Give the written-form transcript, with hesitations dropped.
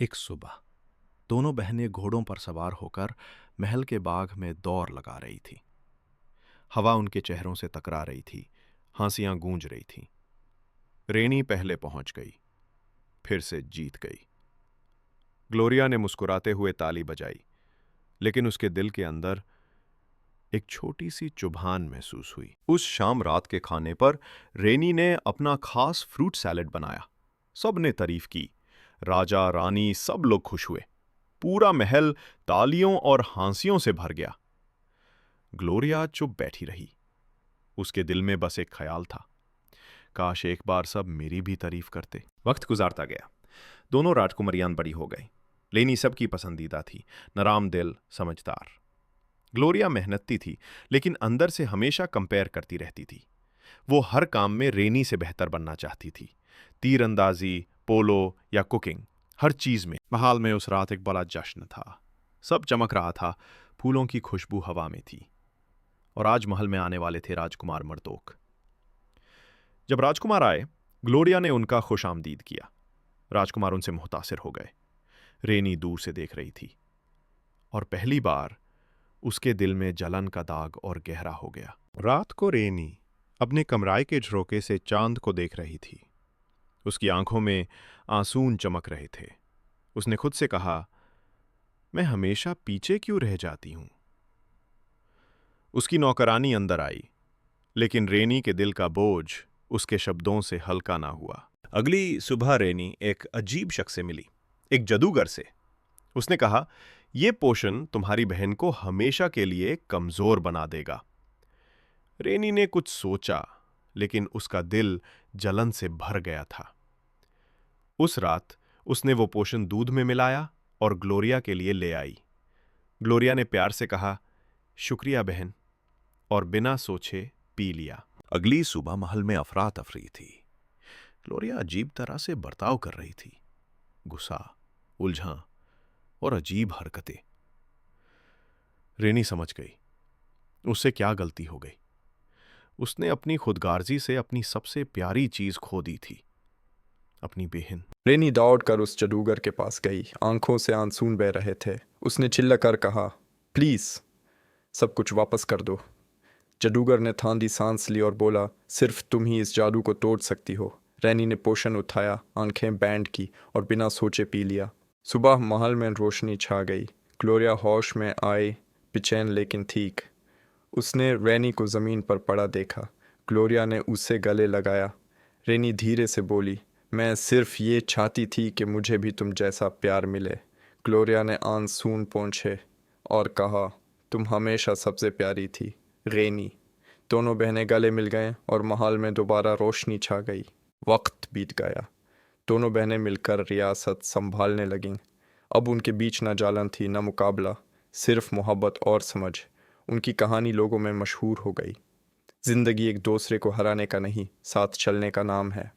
एक सुबह दोनों बहनें घोड़ों पर सवार होकर महल के बाग में दौड़ लगा रही थी। हवा उनके चेहरों से टकरा रही थी, हांसियां गूंज रही थीं। रेनी पहले पहुंच गई, फिर से जीत गई। ग्लोरिया ने मुस्कुराते हुए ताली बजाई, लेकिन उसके दिल के अंदर एक छोटी सी चुभान महसूस हुई। उस शाम रात के खाने पर रेनी ने अपना खास फ्रूट सैलेड बनाया। सबने तारीफ की। राजा रानी सब लोग खुश हुए। पूरा महल तालियों और हांसियों से भर गया। ग्लोरिया चुप बैठी रही। उसके दिल में बस एक ख्याल था, काश एक बार सब मेरी भी तारीफ करते। वक्त गुजारता गया। दोनों राजकुमारियां बड़ी हो गई। लेनी सबकी पसंदीदा थी, नराम दिल, समझदार। ग्लोरिया मेहनती थी, लेकिन अंदर से हमेशा कंपेयर करती रहती थी। वो हर काम में रेनी से बेहतर बनना चाहती थी। तीरंदाजी, पोलो या कुकिंग, हर चीज में। महल में उस रात एक बड़ा जश्न था। सब चमक रहा था, फूलों की खुशबू हवा में थी। और आज महल में आने वाले थे राजकुमार मर्दोक। जब राजकुमार आए, ग्लोरिया ने उनका खुशामदीद किया। राजकुमार उनसे मुतासिर हो गए। रेनी दूर से देख रही थी, और पहली बार उसके दिल में जलन का दाग और गहरा हो गया। रात को रेनी अपने कमराए के झरोके से चांद को देख रही थी। उसकी आंखों में आंसून चमक रहे थे। उसने खुद से कहा, मैं हमेशा पीछे क्यों रह जाती हूं। उसकी नौकरानी अंदर आई, लेकिन रेनी के दिल का बोझ उसके शब्दों से हल्का ना हुआ। अगली सुबह रेनी एक अजीब शख्स से मिली, एक जादूगर से। उसने कहा, यह पोशन तुम्हारी बहन को हमेशा के लिए कमजोर बना देगा। रेनी ने कुछ सोचा, लेकिन उसका दिल जलन से भर गया था। उस रात उसने वो पोशन दूध में मिलाया और ग्लोरिया के लिए ले आई। ग्लोरिया ने प्यार से कहा, शुक्रिया बहन, और बिना सोचे पी लिया। अगली सुबह महल में अफरा तफरी थी। ग्लोरिया अजीब तरह से बर्ताव कर रही थी, गुस्सा, उलझन और अजीब हरकतें। रेनी समझ गई उससे क्या गलती हो गई। उसने अपनी खुदगार्जी से अपनी सबसे प्यारी चीज खो दी थी, अपनी बहन। रेनी दौड़कर उस जादूगर के पास गई। आंखों से आंसू बह रहे थे। उसने चिल्लाकर कहा, प्लीज सब कुछ वापस कर दो। जादूगर ने थांदी सांस ली और बोला, सिर्फ तुम ही इस जादू को तोड़ सकती हो। रेनी ने पोशन उठाया, आंखें बैंड की और बिना सोचे पी लिया। सुबह महल में रोशनी छा गई। ग्लोरिया होश में आई, बेचैन लेकिन ठीक। उसने रेनी को ज़मीन पर पड़ा देखा। ग्लोरिया ने उसे गले लगाया। रेनी धीरे से बोली, मैं सिर्फ ये चाहती थी कि मुझे भी तुम जैसा प्यार मिले। ग्लोरिया ने आंसून पोंछे और कहा, तुम हमेशा सबसे प्यारी थी रेनी। दोनों बहनें गले मिल गए और महल में दोबारा रोशनी छा गई। वक्त बीत गया। दोनों बहनें मिलकर रियासत संभालने लगीं। अब उनके बीच न जलन थी, न मुकाबला, सिर्फ मोहब्बत और समझ। उनकी कहानी लोगों में मशहूर हो गई। जिंदगी एक दूसरे को हराने का नहीं, साथ चलने का नाम है।